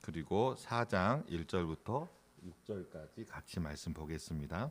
그리고 4장 1절부터 6절까지 같이 말씀 보겠습니다.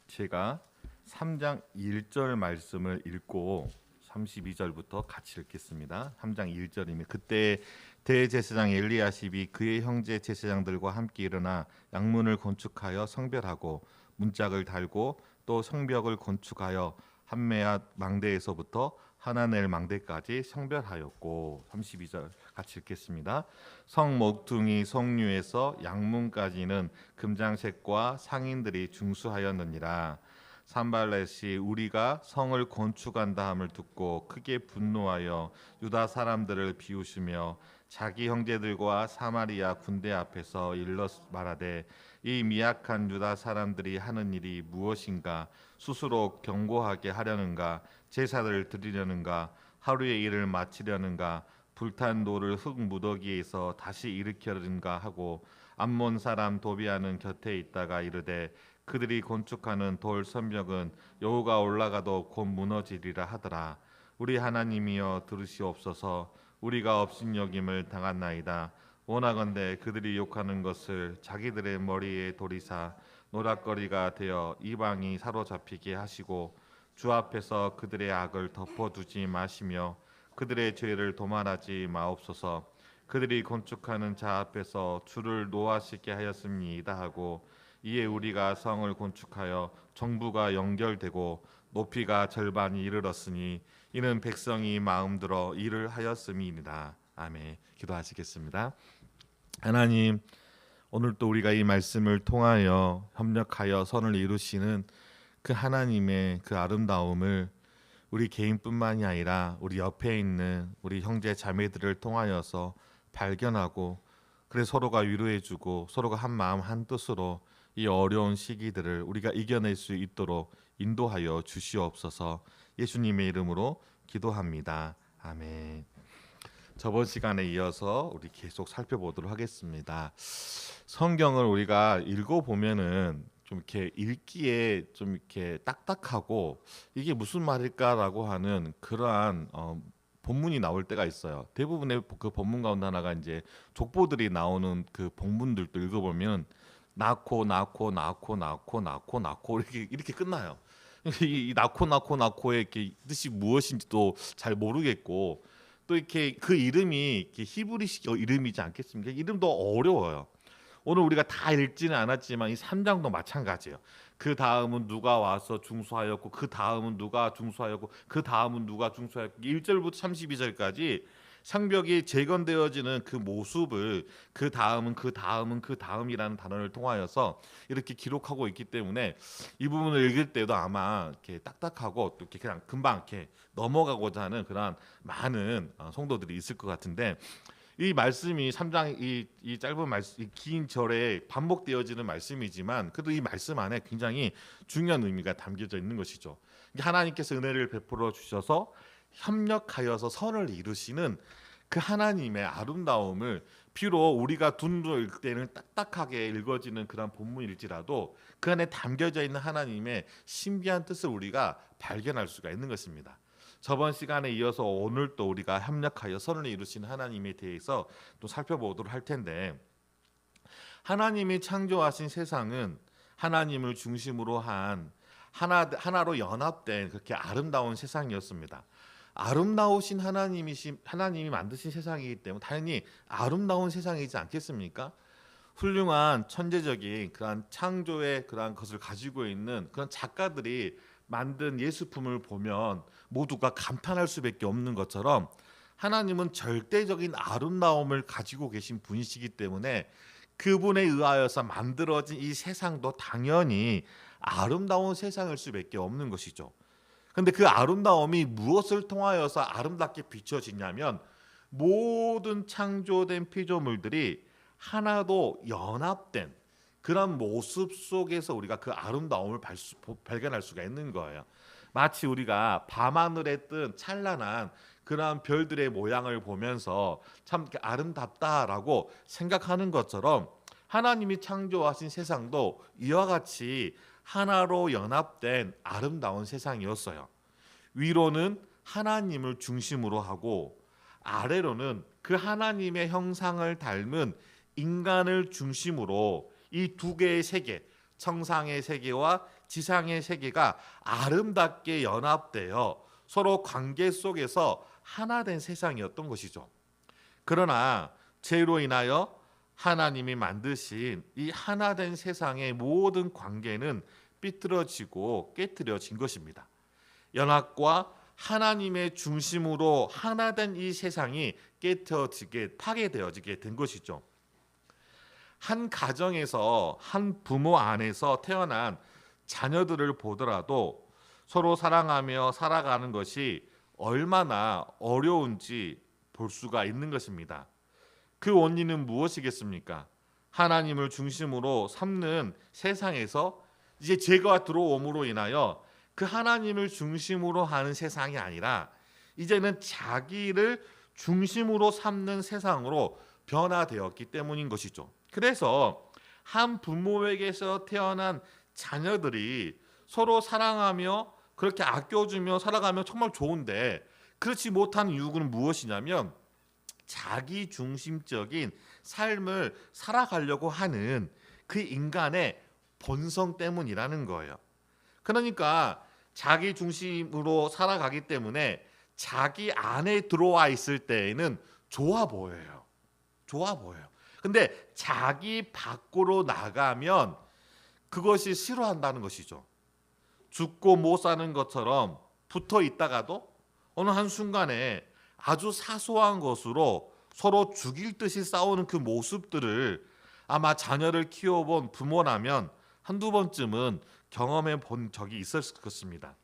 제가 3장 1절 말씀을 읽고 32절부터 같이 읽겠습니다. 3장 1절이면 그때 대제사장 엘리야십이 그의 형제 제사장들과 함께 일어나 양문을 건축하여 성별하고 문짝을 달고 또 성벽을 건축하여 한메앗 망대에서부터 하나넬 망대까지 성별하였고 32절 같이 읽겠습니다. 성 목퉁이 성류에서 양문까지는 금장색과 상인들이 중수하였느니라. 산발렛이 우리가 성을 건축한다 함을 듣고 크게 분노하여 유다 사람들을 비웃으며 자기 형제들과 사마리아 군대 앞에서 일러 말하되 이 미약한 유다 사람들이 하는 일이 무엇인가? 스스로 경고하게 하려는가? 제사를 드리려는가? 하루의 일을 마치려는가? 불탄 돌을 흙 무더기에서 다시 일으키려는가 하고 암몬 사람 도비아는 곁에 있다가 이르되 그들이 건축하는 돌 성벽은 여호가 올라가도 곧 무너지리라 하더라. 우리 하나님이여 들으시옵소서. 우리가 업신여김을 당한나이다. 원하건대 그들이 욕하는 것을 자기들의 머리에 도리사 노략거리가 되어 이방이 사로잡히게 하시고 주 앞에서 그들의 악을 덮어두지 마시며 그들의 죄를 도말하지 마옵소서. 그들이 건축하는 자 앞에서 주를 노하시게 하였습니다 하고 이에 우리가 성을 건축하여 정부가 연결되고 높이가 절반이 이르렀으니 이는 백성이 마음들어 일을 하였음이니라. 아멘. 기도하시겠습니다. 하나님, 오늘 또 우리가 이 말씀을 통하여 협력하여 선을 이루시는 그 하나님의 그 아름다움을 우리 개인뿐만이 아니라 우리 옆에 있는 우리 형제 자매들을 통하여서 발견하고 그래 서로가 위로해주고 서로가 한 마음 한 뜻으로 이 어려운 시기들을 우리가 이겨낼 수 있도록 인도하여 주시옵소서. 예수님의 이름으로 기도합니다. 아멘. 저번 시간에 이어서 우리 계속 살펴보도록 하겠습니다. 성경을 우리가 읽어보면은 좀 이렇게 읽기에 좀 이렇게 딱딱하고 이게 무슨 말일까라고 하는 그러한 본문이 나올 때가 있어요. 대부분의 그 본문 가운데 하나가 이제 족보들이 나오는 그 본문들도 읽어보면 낳고 이렇게 끝나요. 이 낳고의 이렇게 뜻이 무엇인지도 잘 모르겠고 또 이렇게 그 이름이 이렇게 히브리식 이름이지 않겠습니까? 이름도 어려워요. 오늘 우리가 다 읽지는 않았지만 이 3장도 마찬가지예요. 그 다음은 누가 와서 중수하였고 그 다음은 누가 중수하였고 그 다음은 누가 중수하였고 1절부터 32절까지 성벽이 재건되어지는 그 모습을 그 다음이라는 단어를 통하여서 이렇게 기록하고 있기 때문에 이 부분을 읽을 때도 아마 이렇게 딱딱하고 또 이렇게 그냥 금방 이렇게 넘어가고자 하는 그런 많은 성도들이 있을 것 같은데 이 말씀이 3장 이 짧은 말씀, 이 긴 절에 반복되어지는 말씀이지만 그래도 이 말씀 안에 굉장히 중요한 의미가 담겨져 있는 것이죠. 하나님께서 은혜를 베풀어 주셔서 협력하여서 선을 이루시는 그 하나님의 아름다움을 비록 우리가 둔도 읽을 때는 딱딱하게 읽어지는 그런 본문일지라도 그 안에 담겨져 있는 하나님의 신비한 뜻을 우리가 발견할 수가 있는 것입니다. 저번 시간에 이어서 오늘 또 우리가 협력하여 선을 이루신 하나님에 대해서 또 살펴보도록 할 텐데 하나님이 창조하신 세상은 하나님을 중심으로 한 하나로 연합된 그렇게 아름다운 세상이었습니다. 아름다우신 하나님이 만드신 세상이기 때문에 당연히 아름다운 세상이지 않겠습니까? 훌륭한 천재적인 그러한 창조의 그러한 것을 가지고 있는 그런 작가들이 만든 예술품을 보면 모두가 감탄할 수밖에 없는 것처럼 하나님은 절대적인 아름다움을 가지고 계신 분이시기 때문에 그분에 의하여서 만들어진 이 세상도 당연히 아름다운 세상일 수밖에 없는 것이죠. 그런데 그 아름다움이 무엇을 통하여서 아름답게 비춰지냐면 모든 창조된 피조물들이 하나도 연합된 그런 모습 속에서 우리가 그 아름다움을 발견할 수가 있는 거예요. 마치 우리가 밤하늘에 뜬 찬란한 그러한 별들의 모양을 보면서 참 아름답다라고 생각하는 것처럼 하나님이 창조하신 세상도 이와 같이 하나로 연합된 아름다운 세상이었어요. 위로는 하나님을 중심으로 하고 아래로는 그 그 하나님의 형상을 닮은 인간을 중심으로 이 두 개의 세계, 천상의 세계와 지상의 세계가 아름답게 연합되어 서로 관계 속에서 하나 된 세상이었던 것이죠. 그러나 죄로 인하여 하나님이 만드신 이 하나 된 세상의 모든 관계는 삐뚤어지고 깨트려진 것입니다. 연합과 하나님의 중심으로 하나 된 이 세상이 깨트려지게 파괴되어지게 된 것이죠. 한 가정에서 한 부모 안에서 태어난 자녀들을 보더라도 서로 사랑하며 살아가는 것이 얼마나 어려운지 볼 수가 있는 것입니다. 그 원인은 무엇이겠습니까? 하나님을 중심으로 삼는 세상에서 이제 죄가 들어옴으로 인하여 그 하나님을 중심으로 하는 세상이 아니라 이제는 자기를 중심으로 삼는 세상으로 변화되었기 때문인 것이죠. 그래서 한 부모에게서 태어난 자녀들이 서로 사랑하며 그렇게 아껴주며 살아가면 정말 좋은데 그렇지 못한 이유는 무엇이냐면 자기 중심적인 삶을 살아가려고 하는 그 인간의 본성 때문이라는 거예요. 그러니까 자기 중심으로 살아가기 때문에 자기 안에 들어와 있을 때에는 좋아 보여요. 좋아 보여요. 근데 자기 밖으로 나가면 그것이 싫어한다는 것이죠. 죽고 못 사는 것처럼 붙어 있다가도 어느 한순간에 아주 사소한 것으로 서로 죽일 듯이 싸우는 그 모습들을 아마 자녀를 키워본 부모라면 한두 번쯤은 경험해 본 적이 있었을 것입니다.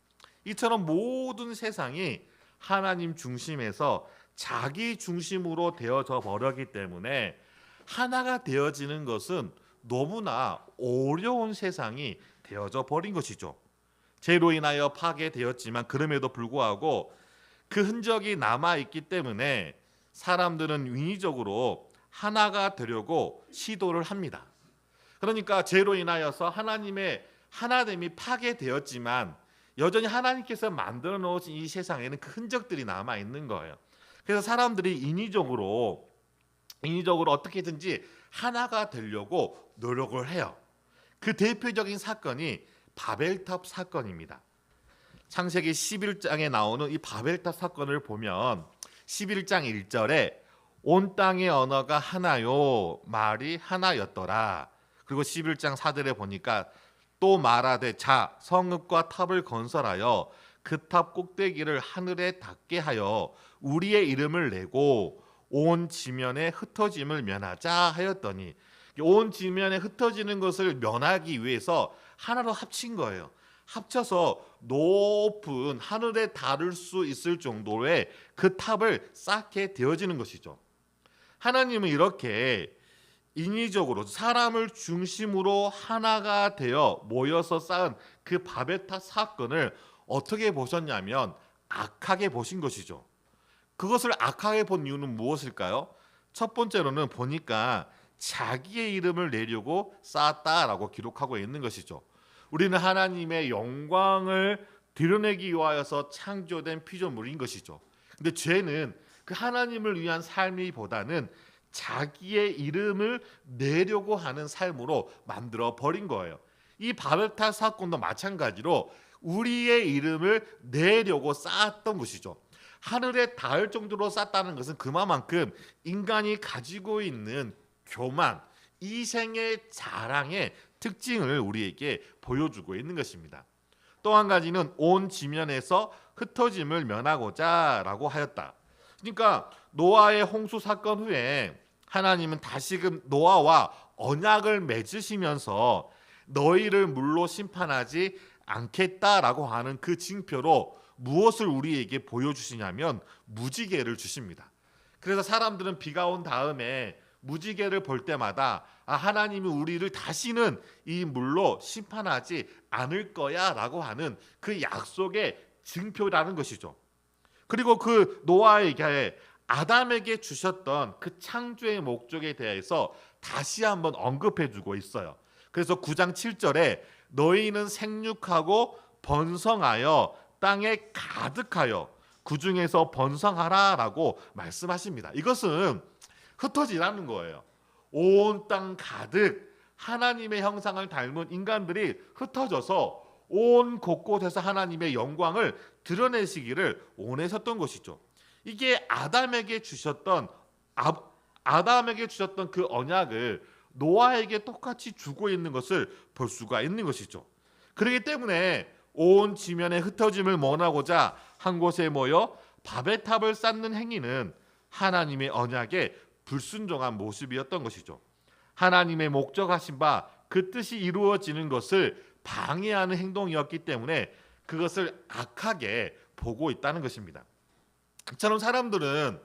이처럼 모든 세상이 하나님 중심에서 자기 중심으로 되어져 버렸기 때문에 하나가 되어지는 것은 너무나 어려운 세상이 되어져 버린 것이죠. 죄로 인하여 파괴되었지만 그럼에도 불구하고 그 흔적이 남아있기 때문에 사람들은 인위적으로 하나가 되려고 시도를 합니다. 그러니까 죄로 인하여서 하나님의 하나됨이 파괴되었지만 여전히 하나님께서 만들어 놓으신 이 세상에는 그 흔적들이 남아있는 거예요. 그래서 사람들이 인위적으로 어떻게든지 하나가 되려고 노력을 해요. 그 대표적인 사건이 바벨탑 사건입니다. 창세기 11장에 나오는 이 바벨탑 사건을 보면 11장 1절에 온 땅의 언어가 하나요 말이 하나였더라. 그리고 11장 4절에 보니까 또 말하되 자 성읍과 탑을 건설하여 그 탑 꼭대기를 하늘에 닿게 하여 우리의 이름을 내고 온 지면에 흩어짐을 면하자 하였더니 온 지면에 흩어지는 것을 면하기 위해서 하나로 합친 거예요. 합쳐서 높은 하늘에 닿을 수 있을 정도의 그 탑을 쌓게 되어지는 것이죠. 하나님은 이렇게 인위적으로 사람을 중심으로 하나가 되어 모여서 쌓은 그 바벨탑 사건을 어떻게 보셨냐면 악하게 보신 것이죠. 그것을 악하게 본 이유는 무엇일까요? 첫 번째로는 보니까 자기의 이름을 내려고 쌓았다라고 기록하고 있는 것이죠. 우리는 하나님의 영광을 드러내기 위하여서 창조된 피조물인 것이죠. 근데 죄는 그 하나님을 위한 삶이보다는 자기의 이름을 내려고 하는 삶으로 만들어 버린 거예요. 이 바벨탑 사건도 마찬가지로 우리의 이름을 내려고 쌓았던 것이죠. 하늘에 닿을 정도로 쌓았다는 것은 그만큼 인간이 가지고 있는 교만, 이생의 자랑의 특징을 우리에게 보여주고 있는 것입니다. 또 한 가지는 온 지면에서 흩어짐을 면하고자 라고 하였다. 그러니까 노아의 홍수 사건 후에 하나님은 다시금 노아와 언약을 맺으시면서 너희를 물로 심판하지 않겠다라고 하는 그 징표로 무엇을 우리에게 보여주시냐면 무지개를 주십니다. 그래서 사람들은 비가 온 다음에 무지개를 볼 때마다 하나님이 우리를 다시는 이 물로 심판하지 않을 거야 라고 하는 그 약속의 증표라는 것이죠. 그리고 그 노아에게 아담에게 주셨던 그 창조의 목적에 대해서 다시 한번 언급해 주고 있어요. 그래서 9장 7절에 너희는 생육하고 번성하여 땅에 가득하여 그 중에서 번성하라라고 말씀하십니다. 이것은 흩어지라는 거예요. 온 땅 가득 하나님의 형상을 닮은 인간들이 흩어져서 온 곳곳에서 하나님의 영광을 드러내시기를 원하셨던 것이죠. 이게 아담에게 주셨던 그 언약을 노아에게 똑같이 주고 있는 것을 볼 수가 있는 것이죠. 그렇기 때문에 온 지면에 흩어짐을 원하고자 한 곳에 모여 밥의 탑을 쌓는 행위는 하나님의 언약에 불순종한 모습이었던 것이죠. 하나님의 목적하신 바 그 뜻이 이루어지는 것을 방해하는 행동이었기 때문에 그것을 악하게 보고 있다는 것입니다. 이처럼 사람들은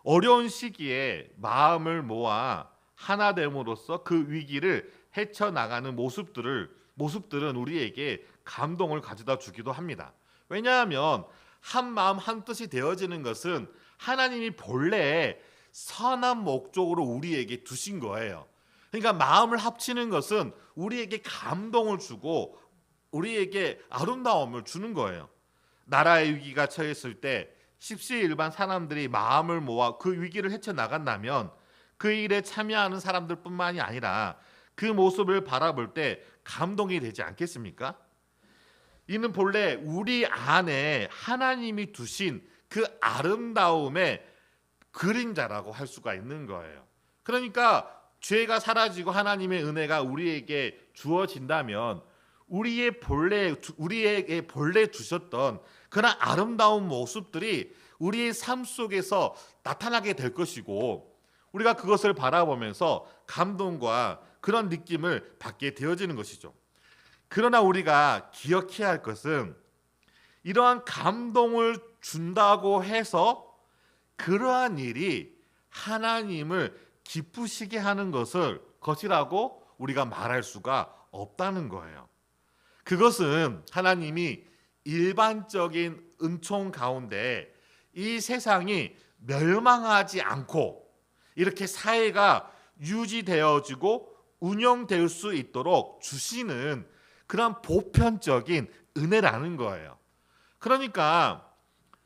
어려운 시기에 마음을 모아 하나 됨으로써 그 위기를 헤쳐나가는 모습들은 우리에게 감동을 가져다 주기도 합니다. 왜냐하면 한 마음 한 뜻이 되어지는 것은 하나님이 본래 선한 목적으로 우리에게 두신 거예요. 그러니까 마음을 합치는 것은 우리에게 감동을 주고 우리에게 아름다움을 주는 거예요. 나라의 위기가 처했을 때 십시일반 사람들이 마음을 모아 그 위기를 헤쳐나간다면 그 일에 참여하는 사람들뿐만이 아니라 그 모습을 바라볼 때 감동이 되지 않겠습니까? 이는 본래 우리 안에 하나님이 두신 그 아름다움의 그림자라고 할 수가 있는 거예요. 그러니까 죄가 사라지고 하나님의 은혜가 우리에게 주어진다면 우리에게 본래 주셨던 그런 아름다운 모습들이 우리의 삶 속에서 나타나게 될 것이고 우리가 그것을 바라보면서 감동과 그런 느낌을 받게 되어지는 것이죠. 그러나 우리가 기억해야 할 것은 이러한 감동을 준다고 해서 그러한 일이 하나님을 기쁘시게 하는 것이라고 우리가 말할 수가 없다는 거예요. 그것은 하나님이 일반적인 은총 가운데 이 세상이 멸망하지 않고 이렇게 사회가 유지되어지고 운영될 수 있도록 주시는 그런 보편적인 은혜라는 거예요. 그러니까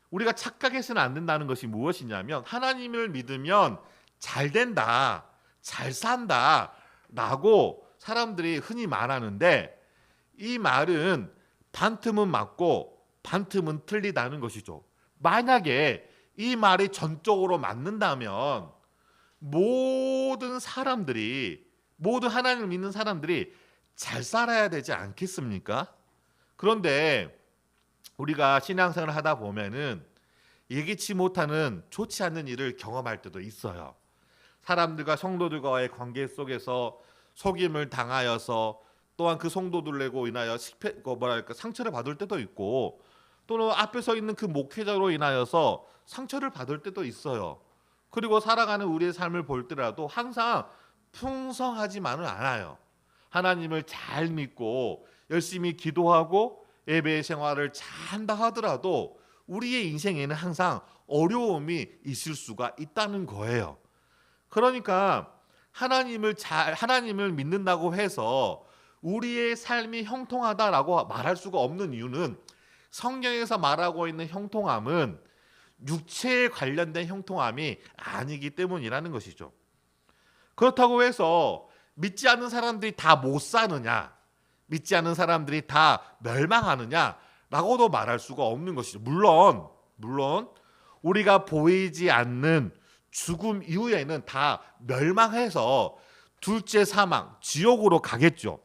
우리가 착각해서는 안 된다는 것이 무엇이냐면 하나님을 믿으면 잘 된다, 잘 산다 라고 사람들이 흔히 말하는데 이 말은 반틈은 맞고 반틈은 틀리다는 것이죠. 만약에 이 말이 전적으로 맞는다면 모든 하나님을 믿는 사람들이 잘 살아야 되지 않겠습니까? 그런데 우리가 신앙생활을 하다 보면은 예기치 못하는 좋지 않는 일을 경험할 때도 있어요. 사람들과 성도들과의 관계 속에서 속임을 당하여서 또한 그 성도들로 인하여 상처를 받을 때도 있고 또는 앞에 서 있는 그 목회자로 인하여서 상처를 받을 때도 있어요. 그리고 살아가는 우리의 삶을 볼 때라도 항상 풍성하지만은 않아요. 하나님을 잘 믿고 열심히 기도하고 예배 생활을 잘한다 하더라도 우리의 인생에는 항상 어려움이 있을 수가 있다는 거예요. 그러니까 하나님을 믿는다고 해서 우리의 삶이 형통하다라고 말할 수가 없는 이유는 성경에서 말하고 있는 형통함은 육체에 관련된 형통함이 아니기 때문이라는 것이죠. 그렇다고 해서 믿지 않는 사람들이 다 못 사느냐, 믿지 않는 사람들이 다 멸망하느냐라고도 말할 수가 없는 것이죠. 물론 우리가 보이지 않는 죽음 이후에는 다 멸망해서 둘째 사망, 지옥으로 가겠죠.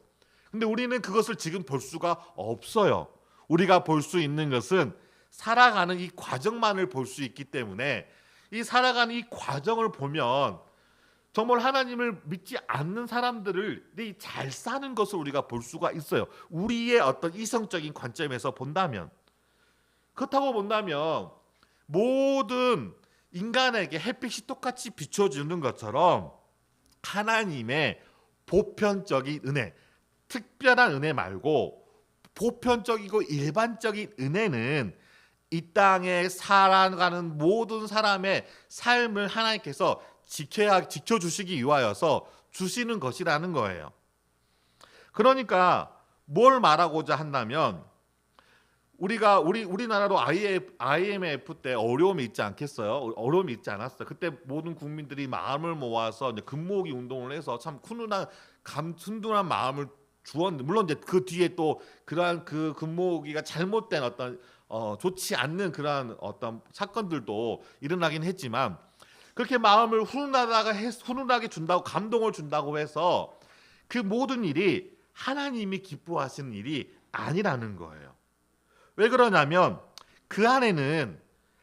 근데 우리는 그것을 지금 볼 수가 없어요. 우리가 볼 수 있는 것은 살아가는 이 과정만을 볼 수 있기 때문에 이 살아가는 이 과정을 보면 정말 하나님을 믿지 않는 사람들이 잘 사는 것을 우리가 볼 수가 있어요. 우리의 어떤 이성적인 관점에서 본다면. 그렇다고 본다면 모든 인간에게 햇빛이 똑같이 비춰주는 것처럼 하나님의 보편적인 은혜, 특별한 은혜 말고 보편적이고 일반적인 은혜는 이 땅에 살아가는 모든 사람의 삶을 하나님께서 지켜주시기 위하여서 주시는 것이라는 거예요. 그러니까 뭘 말하고자 한다면 우리나라도 IMF 때 어려움이 있지 않겠어요? 어려움이 있지 않았어요. 그때 모든 국민들이 마음을 모아서 이제 금모으기 운동을 해서 참 순둔한 마음을 주었는데, 물론 이제 그 뒤에 또 그러한 그 금모으기가 잘못된 어떤 좋지 않는 그러한 어떤 사건들도 일어나긴 했지만, 그렇게 마음을 훈훈하게 준다고, 감동을 준다고 해서 그 모든 일이 하나님이 기뻐하시는 일이 아니라는 거예요. 왜 그러냐면 그 안에는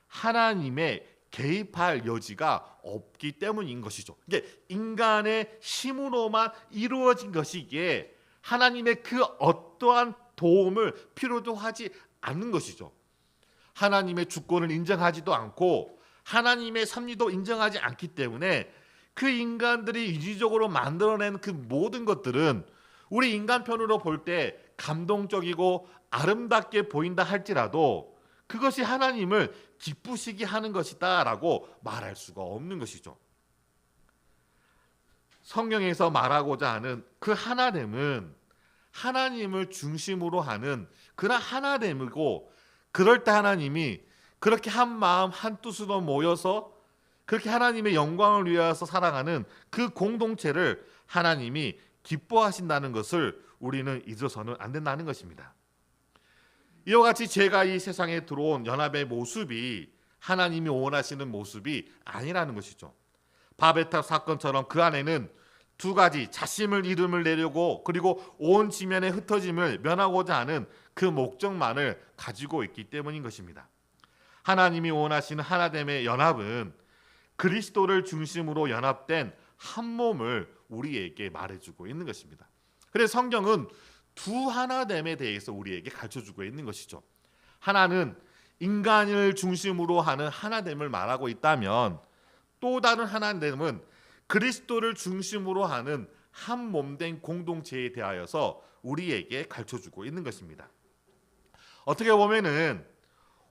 하나님의 개입할 여지가 없기 때문인 것이죠. 이게 인간의 힘으로만 이루어진 것이기에 하나님의 그 어떠한 도움을 필요도 하지 않는 것이죠. 하나님의 주권을 인정하지도 않고 하나님의 섭리도 인정하지 않기 때문에 그 인간들이 이기적으로 만들어낸 그 모든 것들은 우리 인간편으로 볼 때 감동적이고 아름답게 보인다 할지라도 그것이 하나님을 기쁘시게 하는 것이다 라고 말할 수가 없는 것이죠. 성경에서 말하고자 하는 그 하나됨은 하나님을 중심으로 하는 그런 하나됨이고, 그럴 때 하나님이 그렇게 한 마음 한 뜻으로 모여서 그렇게 하나님의 영광을 위하여서 살아가는 그 공동체를 하나님이 기뻐하신다는 것을 우리는 잊어서는 안 된다는 것입니다. 이와 같이 제가 이 세상에 들어온 연합의 모습이 하나님이 원하시는 모습이 아니라는 것이죠. 바베탑 사건처럼 그 안에는 두 가지, 자신을 이름을 내려고 그리고 온 지면의 흩어짐을 면하고자 하는 그 목적만을 가지고 있기 때문인 것입니다. 하나님이 원하시는 하나됨의 연합은 그리스도를 중심으로 연합된 한 몸을 우리에게 말해주고 있는 것입니다. 그래서 성경은 두 하나됨에 대해서 우리에게 가르쳐주고 있는 것이죠. 하나는 인간을 중심으로 하는 하나됨을 말하고 있다면, 또 다른 하나됨은 그리스도를 중심으로 하는 한 몸된 공동체에 대하여서 우리에게 가르쳐주고 있는 것입니다. 어떻게 보면은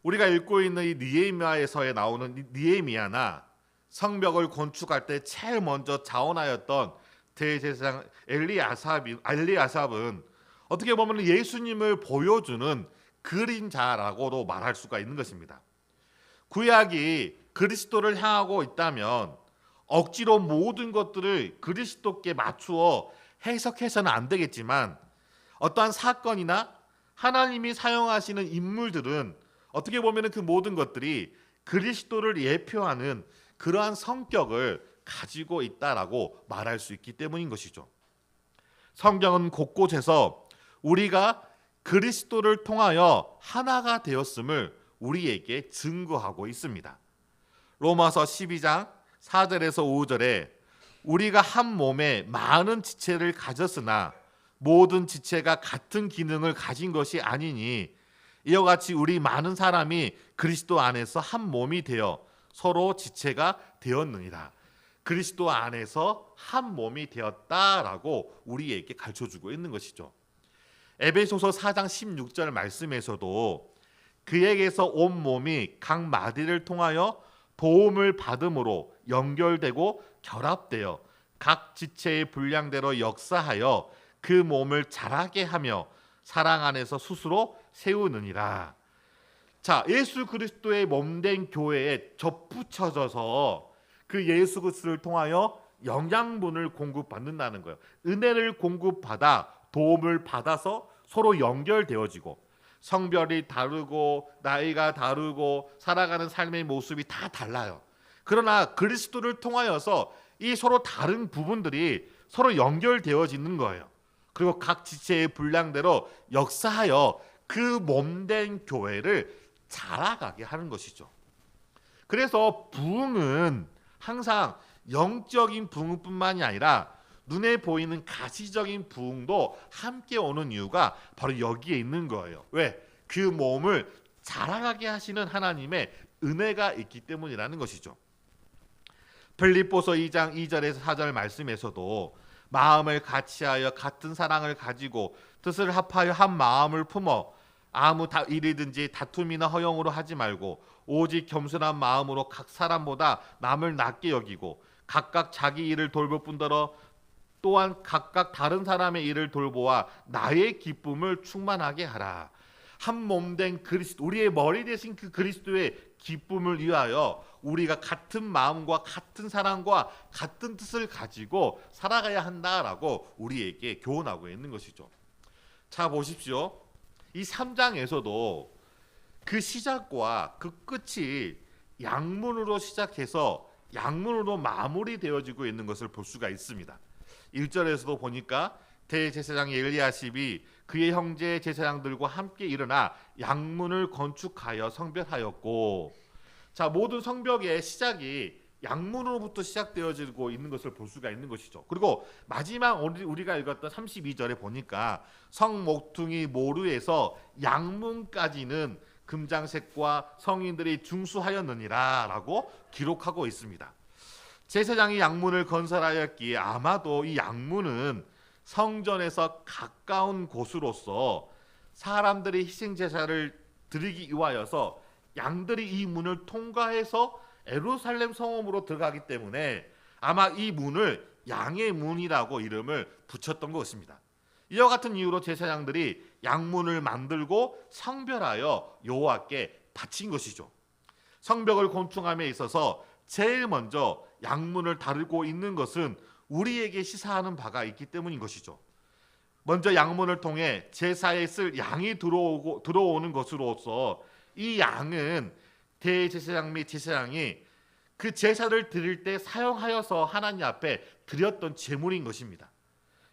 우리가 읽고 있는 이 느헤미야에서에 나오는 느헤미야나 성벽을 건축할 때 제일 먼저 자원하였던 대제사장 엘리야삽은 어떻게 보면 예수님을 보여주는 그림자라고도 말할 수가 있는 것입니다. 구약이 그리스도를 향하고 있다면 억지로 모든 것들을 그리스도께 맞추어 해석해서는 안 되겠지만, 어떠한 사건이나 하나님이 사용하시는 인물들은 어떻게 보면 그 모든 것들이 그리스도를 예표하는 그러한 성격을 가지고 있다라고 말할 수 있기 때문인 것이죠. 성경은 곳곳에서 우리가 그리스도를 통하여 하나가 되었음을 우리에게 증거하고 있습니다. 로마서 12장 4절에서 5절에 우리가 한 몸에 많은 지체를 가졌으나 모든 지체가 같은 기능을 가진 것이 아니니 이와 같이 우리 많은 사람이 그리스도 안에서 한 몸이 되어 서로 지체가 되었느니라. 그리스도 안에서 한 몸이 되었다라고 우리에게 가르쳐주고 있는 것이죠. 에베소서 4장 16절 말씀에서도 그에게서 온 몸이 각 마디를 통하여 도움을 받음으로 연결되고 결합되어 각 지체의 분량대로 역사하여 그 몸을 자라게 하며 사랑 안에서 스스로 세우느니라. 자, 예수 그리스도의 몸된 교회에 접붙여져서 그 예수 그리스도를 통하여 영양분을 공급받는다는 거예요. 은혜를 공급받아 도움을 받아서 서로 연결되어지고, 성별이 다르고 나이가 다르고 살아가는 삶의 모습이 다 달라요. 그러나 그리스도를 통하여서 이 서로 다른 부분들이 서로 연결되어지는 거예요. 그리고 각 지체의 분량대로 역사하여 그 몸된 교회를 자라가게 하는 것이죠. 그래서 부흥은 항상 영적인 부흥뿐만이 아니라 눈에 보이는 가시적인 부흥도 함께 오는 이유가 바로 여기에 있는 거예요. 왜? 그 몸을 자라가게 하시는 하나님의 은혜가 있기 때문이라는 것이죠. 빌립보서 2장 2절에서 4절 말씀에서도 마음을 같이하여 같은 사랑을 가지고 뜻을 합하여 한 마음을 품어 아무 일이든지 다툼이나 허용으로 하지 말고 오직 겸손한 마음으로 각 사람보다 남을 낮게 여기고 각각 자기 일을 돌볼 뿐더러 또한 각각 다른 사람의 일을 돌보아 나의 기쁨을 충만하게 하라. 한 몸 된 그리스도, 우리의 머리 되신 그 그리스도의 기쁨을 위하여 우리가 같은 마음과 같은 사랑과 같은 뜻을 가지고 살아가야 한다라고 우리에게 교훈하고 있는 것이죠. 자, 보십시오. 이 3장에서도 그 시작과 그 끝이 양문으로 시작해서 양문으로 마무리되어지고 있는 것을 볼 수가 있습니다. 1절에서도 보니까 대제사장 엘리야십이 그의 형제 제사장들과 함께 일어나 양문을 건축하여 성벽하였고, 자, 모든 성벽의 시작이 양문으로부터 시작되어지고 있는 것을 볼 수가 있는 것이죠. 그리고 마지막 우리가 읽었던 32절에 보니까 성 모퉁이 모루에서 양문까지는 금장색과 성인들이 중수하였느니라 라고 기록하고 있습니다. 제사장이 양문을 건설하였기에 아마도 이 양문은 성전에서 가까운 곳으로서 사람들이 희생제사를 드리기 위하여서 양들이 이 문을 통과해서 예루살렘 성읍으로 들어가기 때문에 아마 이 문을 양의 문이라고 이름을 붙였던 것입니다. 이와 같은 이유로 제사장들이 양문을 만들고 성별하여 여호와께 바친 것이죠. 성벽을 건축함에 있어서 제일 먼저 양문을 다루고 있는 것은 우리에게 시사하는 바가 있기 때문인 것이죠. 먼저 양문을 통해 제사에 쓸 양이 들어오는 것으로서 이 양은 대제사장 및 제사장이 그 제사를 드릴 때 사용하여서 하나님 앞에 드렸던 제물인 것입니다.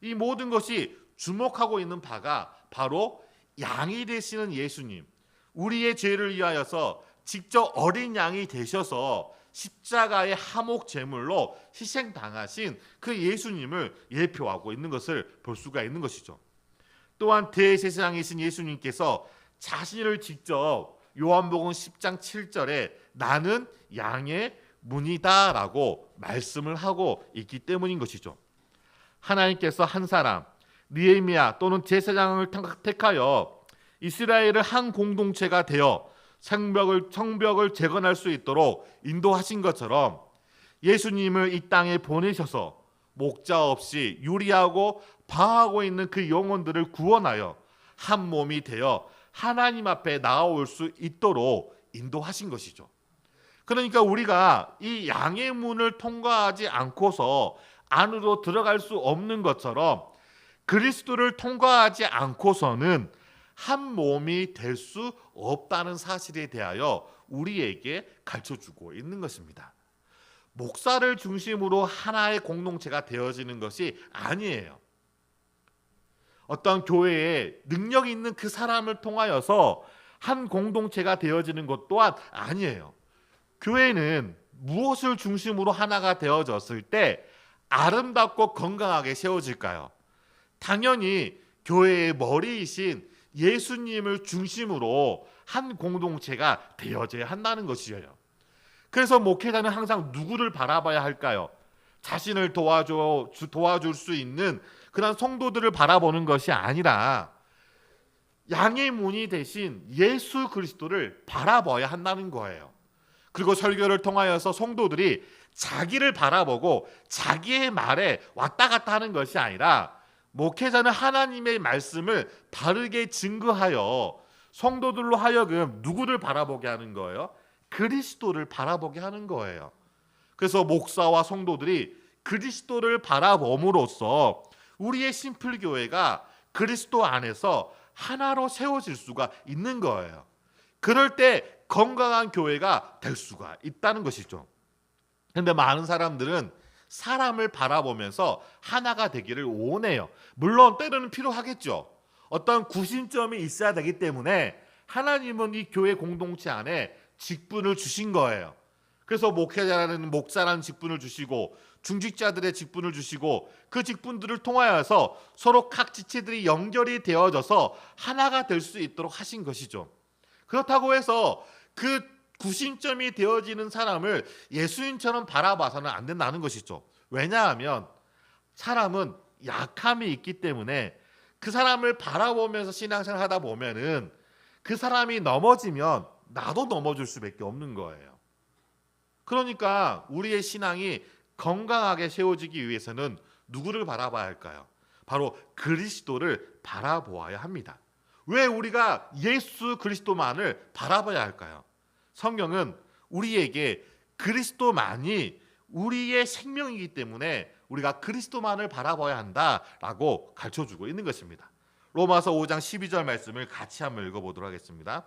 이 모든 것이 주목하고 있는 바가 바로 양이 되시는 예수님, 우리의 죄를 위하여서 직접 어린 양이 되셔서 십자가의 화목 제물로 희생당하신 그 예수님을 예표하고 있는 것을 볼 수가 있는 것이죠. 또한 대제사장이신 예수님께서 자신을 직접 요한복음 10장 7절에 나는 양의 문이다 라고 말씀을 하고 있기 때문인 것이죠. 하나님께서 한 사람 느헤미야 또는 제사장을 택하여 이스라엘을 한 공동체가 되어 성벽을 재건할 수 있도록 인도하신 것처럼 예수님을 이 땅에 보내셔서 목자 없이 유리하고 방하고 있는 그 영혼들을 구원하여 한 몸이 되어 하나님 앞에 나아올 수 있도록 인도하신 것이죠. 그러니까 우리가 이 양의 문을 통과하지 않고서 안으로 들어갈 수 없는 것처럼 그리스도를 통과하지 않고서는 한 몸이 될 수 없다는 사실에 대하여 우리에게 가르쳐주고 있는 것입니다. 목사를 중심으로 하나의 공동체가 되어지는 것이 아니에요. 어떤 교회에 능력 있는 그 사람을 통하여서 한 공동체가 되어지는 것 또한 아니에요. 교회는 무엇을 중심으로 하나가 되어졌을 때 아름답고 건강하게 세워질까요? 당연히 교회의 머리이신 예수님을 중심으로 한 공동체가 되어져야 한다는 것이에요. 그래서 목회자는 항상 누구를 바라봐야 할까요? 자신을 도와줄 수 있는 그런 성도들을 바라보는 것이 아니라 양의 문이 대신 예수 그리스도를 바라봐야 한다는 거예요. 그리고 설교를 통하여서 성도들이 자기를 바라보고 자기의 말에 왔다 갔다 하는 것이 아니라 목회자는 하나님의 말씀을 바르게 증거하여 성도들로 하여금 누구를 바라보게 하는 거예요? 그리스도를 바라보게 하는 거예요. 그래서 목사와 성도들이 그리스도를 바라봄으로써 우리의 심플교회가 그리스도 안에서 하나로 세워질 수가 있는 거예요. 그럴 때 건강한 교회가 될 수가 있다는 것이죠. 그런데 많은 사람들은 사람을 바라보면서 하나가 되기를 원해요. 물론 때로는 필요하겠죠. 어떤 구심점이 있어야 되기 때문에 하나님은 이 교회 공동체 안에 직분을 주신 거예요. 그래서 목사라는 직분을 주시고 중직자들의 직분을 주시고 그 직분들을 통하여서 서로 각 지체들이 연결이 되어져서 하나가 될 수 있도록 하신 것이죠. 그렇다고 해서 그 구심점이 되어지는 사람을 예수님처럼 바라봐서는 안 된다는 것이죠. 왜냐하면 사람은 약함이 있기 때문에 그 사람을 바라보면서 신앙생활 하다 보면은 그 사람이 넘어지면 나도 넘어질 수밖에 없는 거예요. 그러니까 우리의 신앙이 건강하게 세워지기 위해서는 누구를 바라봐야 할까요? 바로 그리스도를 바라보아야 합니다. 왜 우리가 예수 그리스도만을 바라봐야 할까요? 성경은 우리에게 그리스도만이 우리의 생명이기 때문에 우리가 그리스도만을 바라봐야 한다라고 가르쳐주고 있는 것입니다. 로마서 5장 12절 말씀을 같이 한번 읽어보도록 하겠습니다.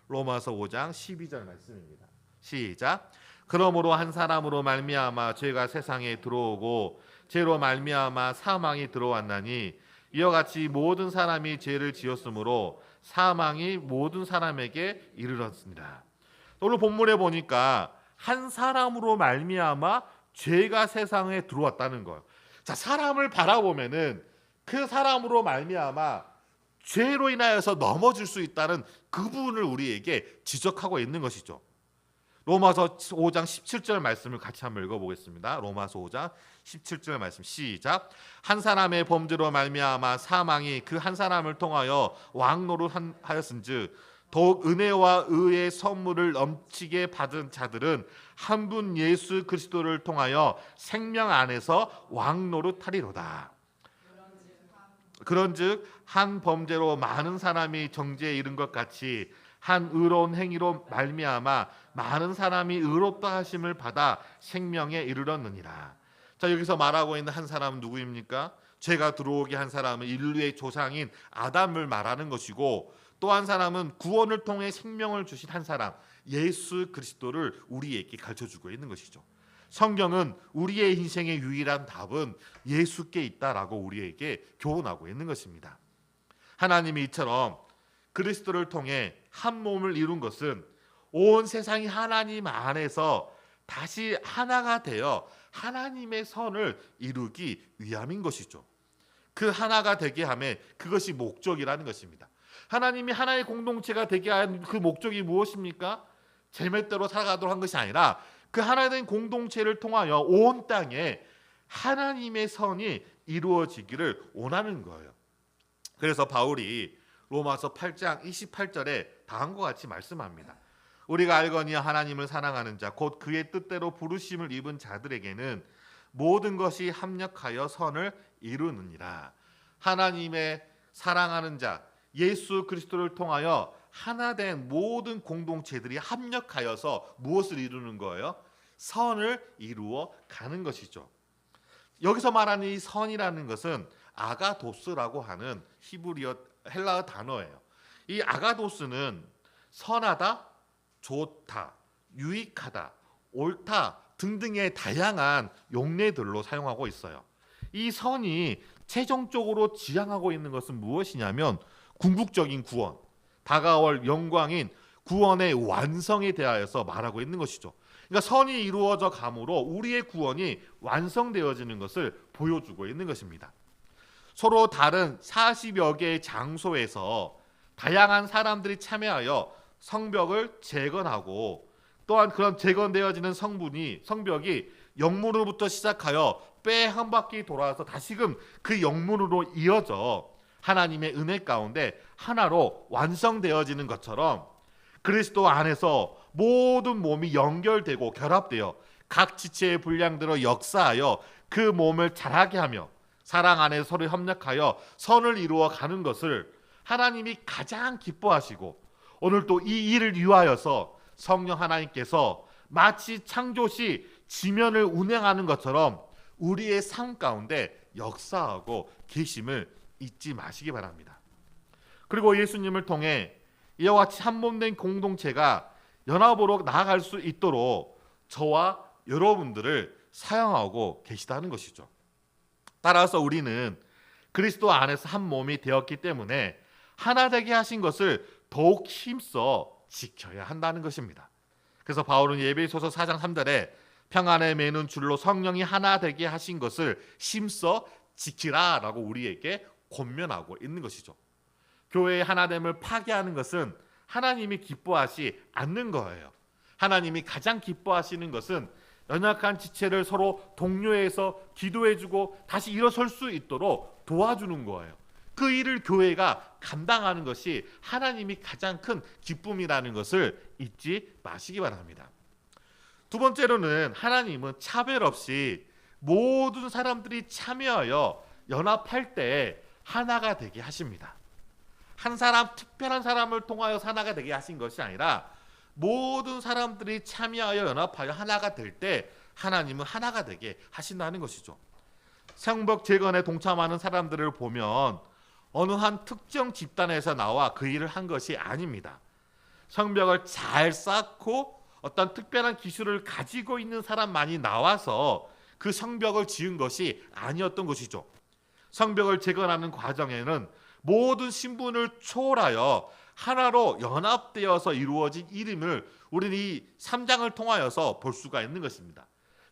로마서 5장 12절 말씀입니다. 시작. 그러므로 한 사람으로 말미암아 죄가 세상에 들어오고 죄로 말미암아 사망이 들어왔나니 이와 같이 모든 사람이 죄를 지었으므로 사망이 모든 사람에게 이르렀습니다. 오늘 본문에 보니까 한 사람으로 말미암아 죄가 세상에 들어왔다는 거예요. 자, 사람을 바라보면은 그 사람으로 말미암아 죄로 인하여서 넘어질 수 있다는 그 부분을 우리에게 지적하고 있는 것이죠. 로마서 5장 17절 말씀을 같이 한번 읽어보겠습니다. 로마서 5장 17절 말씀 시작. 한 사람의 범죄로 말미암아 사망이 그 한 사람을 통하여 왕노릇하였은즉 더욱 은혜와 의의 선물을 넘치게 받은 자들은 한 분 예수 그리스도를 통하여 생명 안에서 왕노릇하리로다. 그런즉 한 범죄로 많은 사람이 정죄에 이른 것 같이 한 의로운 행위로 말미암아 많은 사람이 의롭다 하심을 받아 생명에 이르렀느니라. 자, 여기서 말하고 있는 한 사람은 누구입니까? 죄가 들어오게 한 사람은 인류의 조상인 아담을 말하는 것이고, 또 한 사람은 구원을 통해 생명을 주신 한 사람 예수 그리스도를 우리에게 가르쳐주고 있는 것이죠. 성경은 우리의 인생의 유일한 답은 예수께 있다라고 우리에게 교훈하고 있는 것입니다. 하나님이 이처럼 그리스도를 통해 한 몸을 이룬 것은 온 세상이 하나님 안에서 다시 하나가 되어 하나님의 선을 이루기 위함인 것이죠. 그 하나가 되게 함에 그것이 목적이라는 것입니다. 하나님이 하나의 공동체가 되게 한 그 목적이 무엇입니까? 제멋대로 살아가도록 한 것이 아니라 그 하나된 공동체를 통하여 온 땅에 하나님의 선이 이루어지기를 원하는 거예요. 그래서 바울이 로마서 8장 28절에 다음과 같이 말씀합니다. 우리가 알거니와 하나님을 사랑하는 자 곧 그의 뜻대로 부르심을 입은 자들에게는 모든 것이 합력하여 선을 이루느니라. 하나님의 사랑하는 자 예수 그리스도를 통하여 하나된 모든 공동체들이 합력하여서 무엇을 이루는 거예요? 선을 이루어 가는 것이죠. 여기서 말하는 이 선이라는 것은 아가도스라고 하는 히브리어 헬라어 단어예요. 이 아가도스는 선하다, 좋다, 유익하다, 옳다 등등의 다양한 용례들로 사용하고 있어요. 이 선이 최종적으로 지향하고 있는 것은 무엇이냐면 궁극적인 구원, 다가올 영광인 구원의 완성에 대하여서 말하고 있는 것이죠. 그러니까 선이 이루어져 감으로 우리의 구원이 완성되어지는 것을 보여주고 있는 것입니다. 서로 다른 40여 개의 장소에서 다양한 사람들이 참여하여 성벽을 재건하고, 또한 그런 재건되어지는 성벽이 영문으로부터 시작하여 뼈 한 바퀴 돌아서 다시금 그 영문으로 이어져 하나님의 은혜 가운데 하나로 완성되어지는 것처럼 그리스도 안에서 모든 몸이 연결되고 결합되어 각 지체의 분량대로 역사하여 그 몸을 자라게 하며 사랑 안에 서로 협력하여 선을 이루어 가는 것을 하나님이 가장 기뻐하시고, 오늘 또 이 일을 위하여서 성령 하나님께서 마치 창조시 지면을 운행하는 것처럼 우리의 삶 가운데 역사하고 계심을 잊지 마시기 바랍니다. 그리고 예수님을 통해 이와 같이 한 몸 된 공동체가 연합으로 나아갈 수 있도록 저와 여러분들을 사용하고 계시다는 것이죠. 따라서 우리는 그리스도 안에서 한 몸이 되었기 때문에 하나 되게 하신 것을 더욱 힘써 지켜야 한다는 것입니다. 그래서 바울은 예배소서 4장 3절에 평안에 매는 줄로 성령이 하나 되게 하신 것을 힘써 지키라라고 우리에게 권면하고 있는 것이죠. 교회의 하나됨을 파괴하는 것은 하나님이 기뻐하지 않는 거예요. 하나님이 가장 기뻐하시는 것은 연약한 지체를 서로 독려해서 기도해주고 다시 일어설 수 있도록 도와주는 거예요. 그 일을 교회가 감당하는 것이 하나님이 가장 큰 기쁨이라는 것을 잊지 마시기 바랍니다. 두 번째로는 하나님은 차별 없이 모든 사람들이 참여하여 연합할 때 하나가 되게 하십니다. 한 사람 특별한 사람을 통하여 하나가 되게 하신 것이 아니라 모든 사람들이 참여하여 연합하여 하나가 될 때 하나님은 하나가 되게 하신다는 것이죠. 성벽 재건에 동참하는 사람들을 보면 어느 한 특정 집단에서 나와 그 일을 한 것이 아닙니다. 성벽을 잘 쌓고 어떤 특별한 기술을 가지고 있는 사람만이 나와서 그 성벽을 지은 것이 아니었던 것이죠. 성벽을 재건하는 과정에는 모든 신분을 초월하여 하나로 연합되어서 이루어진 이름을 우리는 이 3장을 통하여서 볼 수가 있는 것입니다.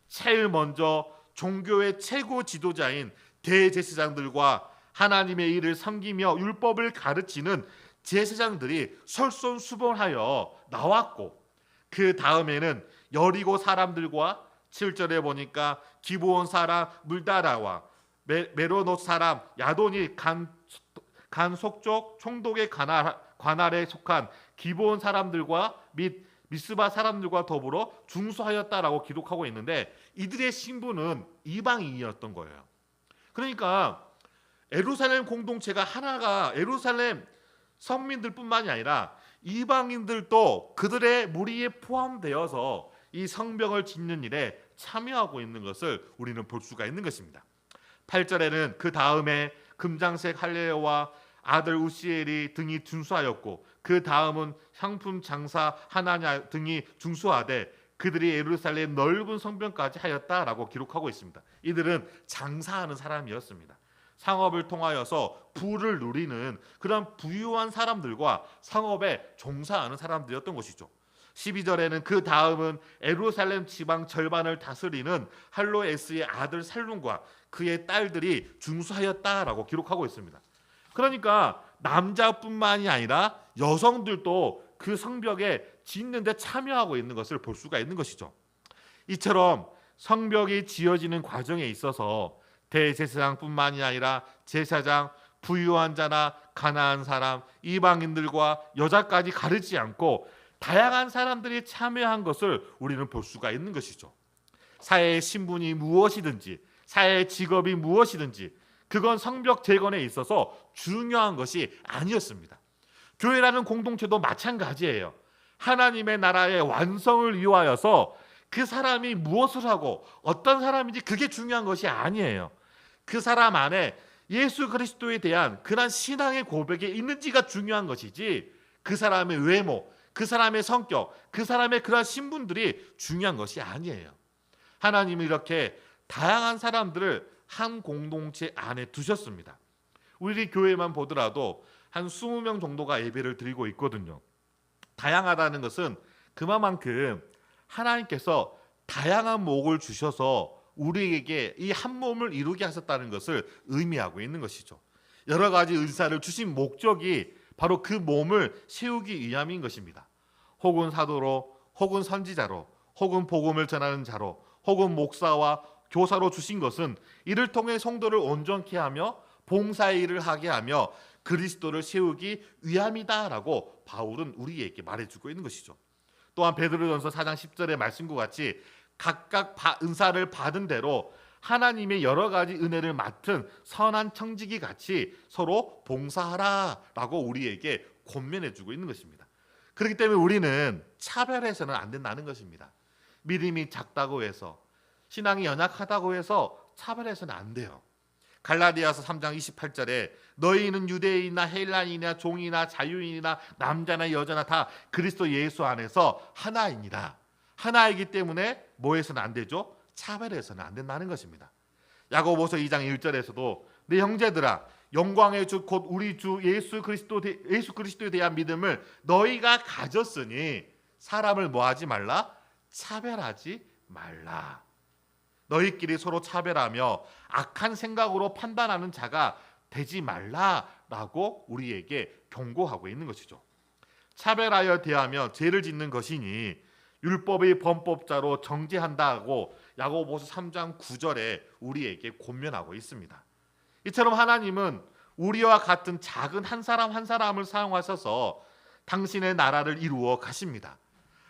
제일 먼저 종교의 최고 지도자인 대제사장들과 하나님의 일을 섬기며 율법을 가르치는 제사장들이 설선수범하여 나왔고, 그 다음에는 여리고 사람들과 7절에 보니까 기브온 사람 물다라와 메로노 사람 야돈이 간 속족 총독의 관할에 속한 기브온 사람들과 및 미스바 사람들과 더불어 중수하였다라고 기록하고 있는데, 이들의 신분은 이방인이었던 거예요. 그러니까 예루살렘 공동체가 하나가 예루살렘 성민들뿐만이 아니라 이방인들도 그들의 무리에 포함되어서 이 성벽을 짓는 일에 참여하고 있는 것을 우리는 볼 수가 있는 것입니다. 8절에는 그 다음에 금장색 할례와 아들 우시엘이 등이 중수하였고, 그 다음은 향품 장사 하나냐 등이 중수하되 그들이 예루살렘 넓은 성벽까지 하였다라고 기록하고 있습니다. 이들은 장사하는 사람이었습니다. 상업을 통하여서 부를 누리는 그런 부유한 사람들과 상업에 종사하는 사람들이었던 것이죠. 12절에는 그 다음은 예루살렘 지방 절반을 다스리는 할로에스의 아들 살룸과 그의 딸들이 중수하였다라고 기록하고 있습니다. 그러니까 남자뿐만이 아니라 여성들도 그 성벽에 짓는 데 참여하고 있는 것을 볼 수가 있는 것이죠. 이처럼 성벽이 지어지는 과정에 있어서 대제사장뿐만이 아니라 제사장, 부유한 자나 가난한 사람, 이방인들과 여자까지 가리지 않고 다양한 사람들이 참여한 것을 우리는 볼 수가 있는 것이죠. 사회의 신분이 무엇이든지, 사회의 직업이 무엇이든지 그건 성벽 재건에 있어서 중요한 것이 아니었습니다. 교회라는 공동체도 마찬가지예요. 하나님의 나라의 완성을 위하여서 그 사람이 무엇을 하고 어떤 사람인지 그게 중요한 것이 아니에요. 그 사람 안에 예수 그리스도에 대한 그런 신앙의 고백이 있는지가 중요한 것이지, 그 사람의 외모, 그 사람의 성격, 그 사람의 그런 신분들이 중요한 것이 아니에요. 하나님이 이렇게 다양한 사람들을 한 공동체 안에 두셨습니다. 우리 교회만 보더라도 한 20명 정도가 예배를 드리고 있거든요. 다양하다는 것은 그만큼 하나님께서 다양한 목을 주셔서 우리에게 이 한 몸을 이루게 하셨다는 것을 의미하고 있는 것이죠. 여러 가지 은사를 주신 목적이 바로 그 몸을 세우기 위함인 것입니다. 혹은 사도로, 혹은 선지자로, 혹은 복음을 전하는 자로, 혹은 목사와 교사로 주신 것은 이를 통해 성도를 온전케 하며 봉사의 일을 하게 하며 그리스도를 세우기 위함이다라고 바울은 우리에게 말해주고 있는 것이죠. 또한 베드로전서 4장 10절의 말씀과 같이 각각 은사를 받은 대로 하나님의 여러 가지 은혜를 맡은 선한 청지기 같이 서로 봉사하라라고 우리에게 권면해주고 있는 것입니다. 그렇기 때문에 우리는 차별해서는 안 된다는 것입니다. 믿음이 작다고 해서, 신앙이 연약하다고 해서 차별해서는 안 돼요. 갈라디아서 3장 28절에 너희는 유대인이나 헬라인이나 종이나 자유인이나 남자나 여자나 다 그리스도 예수 안에서 하나이니라. 하나이기 때문에 뭐 해서는 안 되죠? 차별해서는 안 된다는 것입니다. 야고보서 2장 1절에서도 내 형제들아 영광의 주 곧 우리 주 예수 그리스도에 대한 믿음을 너희가 가졌으니 사람을 뭐하지 말라? 차별하지 말라. 너희끼리 서로 차별하며 악한 생각으로 판단하는 자가 되지 말라라고 우리에게 경고하고 있는 것이죠. 차별하여 대하며 죄를 짓는 것이니 율법의 범법자로 정죄한다고 야고보서 3장 9절에 우리에게 권면하고 있습니다. 이처럼 하나님은 우리와 같은 작은 한 사람 한 사람을 사용하셔서 당신의 나라를 이루어 가십니다.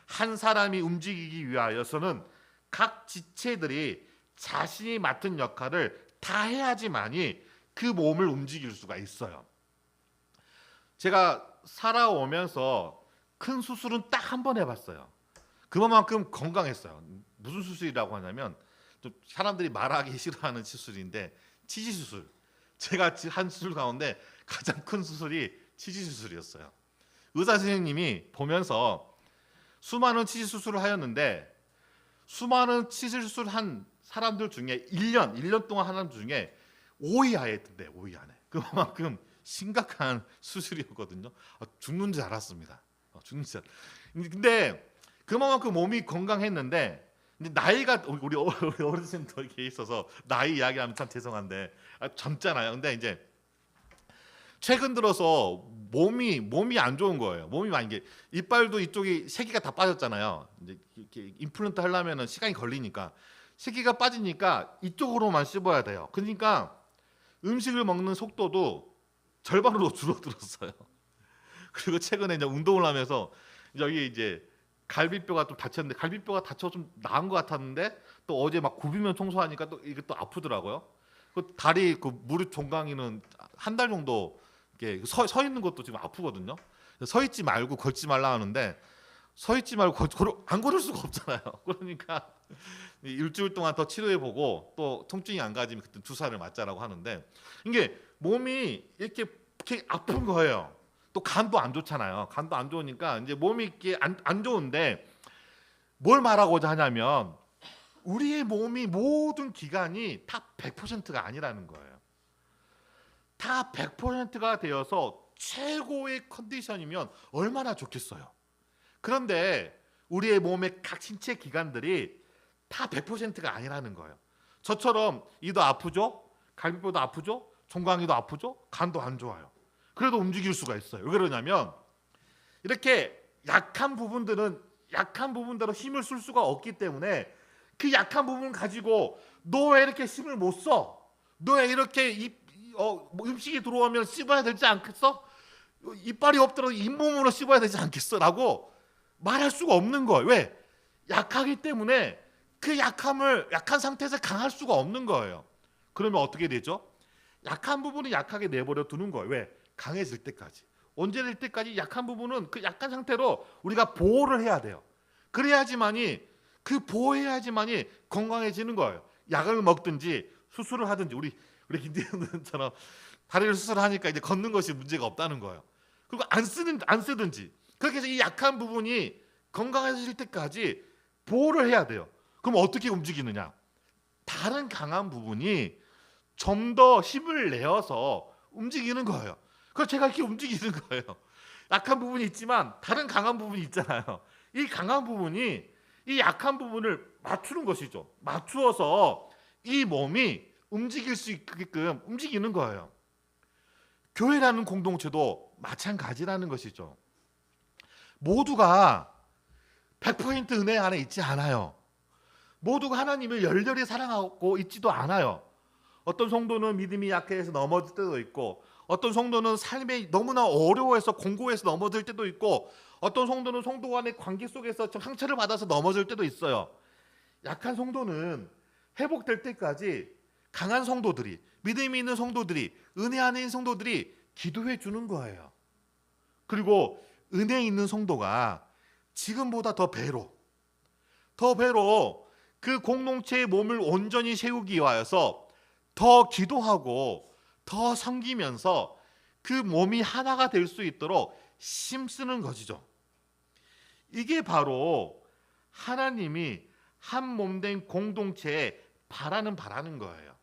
한 사람이 움직이기 위하여서는 각 지체들이 자신이 맡은 역할을 다 해야지만이 그 몸을 움직일 수가 있어요. 제가 살아오면서 큰 수술은 딱 한 번 해봤어요. 그만큼 건강했어요. 무슨 수술이라고 하냐면 좀 사람들이 말하기 싫어하는 수술인데 치지 수술. 제가 한 수술 가운데 가장 큰 수술이 치지 수술이었어요. 의사 선생님이 보면서 수많은 치지 수술을 하였는데 수많은 치지 수술 한 사람들 중에 1년 동안 하는 중에 5위 안에 있던데 5위 안에. 그만큼 심각한 수술이었거든요. 죽는 줄 알았습니다. 죽는 줄. 근데 그만큼 몸이 건강했는데 이제 나이가 우리 어르신도 이렇게 있어서 나이 이야기하면 참 죄송한데 젊잖아요. 근데 이제 최근 들어서 몸이 안 좋은 거예요. 몸이 많이 게 이빨도 이쪽이 세기가 다 빠졌잖아요. 이제 이렇게 임플란트 하려면은 시간이 걸리니까 세기가 빠지니까 이쪽으로만 씹어야 돼요. 그러니까 음식을 먹는 속도도 절반으로 줄어들었어요. 그리고 최근에 이제 운동을 하면서 여기 이제 갈비뼈가 좀 다쳤는데 갈비뼈가 다쳐 좀 나은 것 같았는데 또 어제 막 굽이면 청소하니까 또 이게 또 아프더라고요. 그 다리 그 무릎 종강이는 한 달 정도 이렇게 서 있는 것도 지금 아프거든요. 서 있지 말고 걷지 말라 하는데 서 있지 말고 안 걸을 수가 없잖아요. 그러니까 일주일 동안 더 치료해 보고 또 통증이 안 가지면 그때 주사를 맞자라고 하는데 이게 몸이 이렇게 아픈 거예요. 또 간도 안 좋잖아요. 간도 안 좋으니까 이제 몸이 이렇게 안 좋은데 뭘 말하고자 하냐면 우리의 몸이 모든 기관이 다 100%가 아니라는 거예요. 다 100%가 되어서 최고의 컨디션이면 얼마나 좋겠어요. 그런데 우리의 몸의 각 신체 기관들이 다 100%가 아니라는 거예요. 저처럼 이도 아프죠? 갈비뼈도 아프죠? 종강이도 아프죠? 간도 안 좋아요. 그래도 움직일 수가 있어요. 왜 그러냐면 이렇게 약한 부분들은 약한 부분대로 힘을 쓸 수가 없기 때문에 그 약한 부분 가지고 너 왜 이렇게 힘을 못 써? 너 왜 이렇게 음식이 들어오면 씹어야 되지 않겠어? 이빨이 없더라도 잇몸으로 씹어야 되지 않겠어? 라고 말할 수가 없는 거예요. 왜? 약하기 때문에 그 약한 상태에서 강할 수가 없는 거예요. 그러면 어떻게 되죠? 약한 부분은 약하게 내버려 두는 거예요. 왜? 강해질 때까지. 언제 될 때까지 약한 부분은 그 약한 상태로 우리가 보호를 해야 돼요. 그래야지만이 보호해야지만이 건강해지는 거예요. 약을 먹든지 수술을 하든지 우리 김대현처럼 다리를 수술하니까 이제 걷는 것이 문제가 없다는 거예요. 그리고 안 쓰든지 그렇게 해서 이 약한 부분이 건강해질 때까지 보호를 해야 돼요. 그럼 어떻게 움직이느냐? 다른 강한 부분이 좀 더 힘을 내어서 움직이는 거예요. 그래서 제가 이렇게 움직이는 거예요. 약한 부분이 있지만 다른 강한 부분이 있잖아요. 이 강한 부분이 이 약한 부분을 맞추는 것이죠. 맞추어서 이 몸이 움직일 수 있게끔 움직이는 거예요. 교회라는 공동체도 마찬가지라는 것이죠. 모두가 100% 은혜 안에 있지 않아요. 모두가 하나님을 열렬히 사랑하고 있지도 않아요. 어떤 성도는 믿음이 약해서 넘어질 때도 있고 어떤 성도는 삶이 너무나 어려워해서 공고해서 넘어질 때도 있고 어떤 성도는 성도 간의 관계 속에서 상처를 받아서 넘어질 때도 있어요. 약한 성도는 회복될 때까지 강한 성도들이 믿음이 있는 성도들이 은혜 안에 있는 성도들이 기도해 주는 거예요. 그리고 은혜 있는 성도가 지금보다 더 배로 그 공동체의 몸을 온전히 세우기 위하여서 더 기도하고 더 섬기면서 그 몸이 하나가 될 수 있도록 힘쓰는 것이죠. 이게 바로 하나님이 한 몸 된 공동체에 바라는 거예요.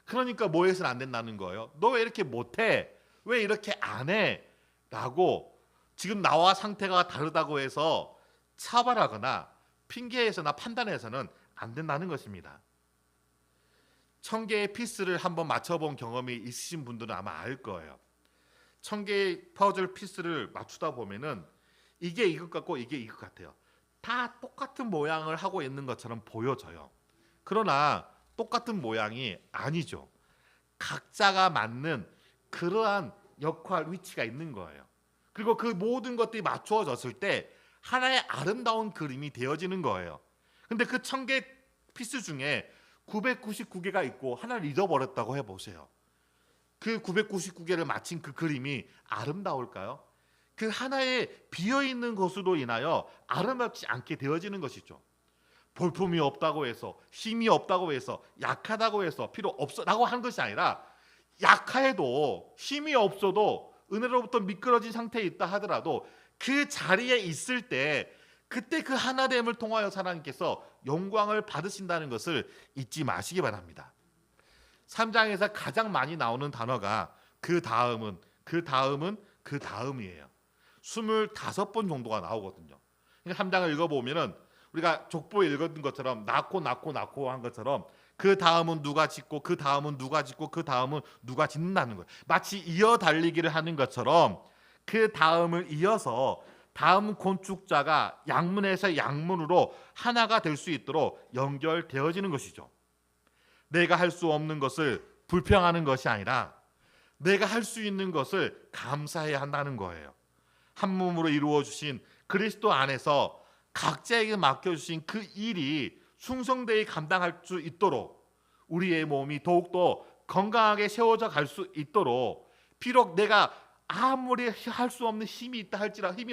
그러니까 뭐 해서는 안 된다는 거예요. 너 왜 이렇게 못해? 왜 이렇게 안 해? 라고 지금 나와 상태가 다르다고 해서 차별하거나 핑계해서나 판단해서는 안 된다는 것입니다. 1000개의 피스를 한번 맞춰본 경험이 있으신 분들은 아마 알 거예요. 1000개의 퍼즐 피스를 맞추다 보면은 이게 이것 같고 이게 이것 같아요. 다 똑같은 모양을 하고 있는 것처럼 보여져요. 그러나 똑같은 모양이 아니죠. 각자가 맞는 그러한 역할 위치가 있는 거예요. 그리고 그 모든 것들이 맞추어졌을 때 하나의 아름다운 그림이 되어지는 거예요. 근데 그 1000개 피스 중에 999개가 있고 하나를 잃어버렸다고 해보세요. 그 999개를 마친 그 그림이 아름다울까요? 그 하나의 비어있는 것으로 인하여 아름답지 않게 되어지는 것이죠. 볼품이 없다고 해서, 힘이 없다고 해서, 약하다고 해서 필요 없어라고 하는 것이 아니라, 약해도 힘이 없어도 은혜로부터 미끄러진 상태에 있다 하더라도 그 자리에 있을 때 그때 그 하나됨을 통하여 하나님께서 영광을 받으신다는 것을 잊지 마시기 바랍니다. 3장에서 가장 많이 나오는 단어가 그 다음은 이에요. 25번 정도가 나오거든요. 그러니까 3장을 읽어보면은 우리가 족보에 읽었던 것처럼 낳고 한 것처럼 그 다음은 누가 짓고 그 다음은 누가 짓고 그 다음은 누가 짓는다는 거예요. 마치 이어 달리기를 하는 것처럼 그 다음을 이어서 다음 건축자가 양문에서 양문으로 하나가 될 수 있도록 연결되어지는 것이죠. 내가 할 수 없는 것을 불평하는 것이 아니라 내가 할 수 있는 것을 감사해야 한다는 거예요. 한 몸으로 이루어 주신 그리스도 안에서 각자에게 맡겨주신 그 일이 충성되이 감당할 수 있도록 우리의 몸이 더욱더 건강하게 세워져 갈 수 있도록, 비록 내가 아무리 할 수 없는 힘이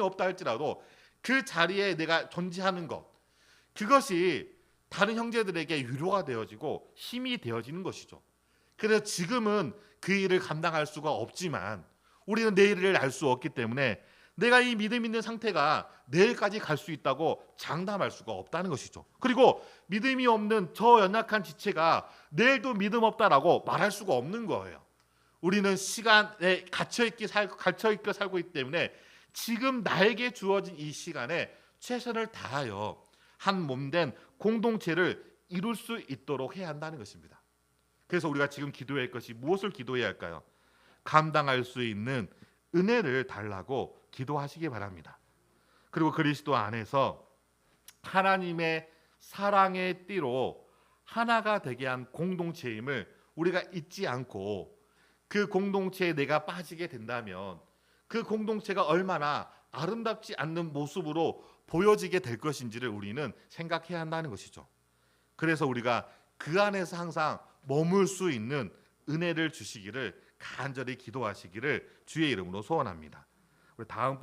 없다 할지라도 그 자리에 내가 존재하는 것, 그것이 다른 형제들에게 위로가 되어지고 힘이 되어지는 것이죠. 그래서 지금은 그 일을 감당할 수가 없지만 우리는 내일을 알 수 없기 때문에 내가 이 믿음 있는 상태가 내일까지 갈 수 있다고 장담할 수가 없다는 것이죠. 그리고 믿음이 없는 저 연약한 지체가 내일도 믿음 없다라고 말할 수가 없는 거예요. 우리는 시간에 갇혀있게 살고 있기 때문에 지금 나에게 주어진 이 시간에 최선을 다하여 한 몸된 공동체를 이룰 수 있도록 해야 한다는 것입니다. 그래서 우리가 지금 기도해야 할 것이 무엇을 기도해야 할까요? 감당할 수 있는 은혜를 달라고 기도하시기 바랍니다. 그리고 그리스도 안에서 하나님의 사랑의 띠로 하나가 되게 한 공동체임을 우리가 잊지 않고, 그 공동체에 내가 빠지게 된다면 그 공동체가 얼마나 아름답지 않는 모습으로 보여지게 될 것인지를 우리는 생각해야 한다는 것이죠. 그래서 우리가 그 안에서 항상 머물 수 있는 은혜를 주시기를 간절히 기도하시기를 주의 이름으로 소원합니다. 우리 다음 부분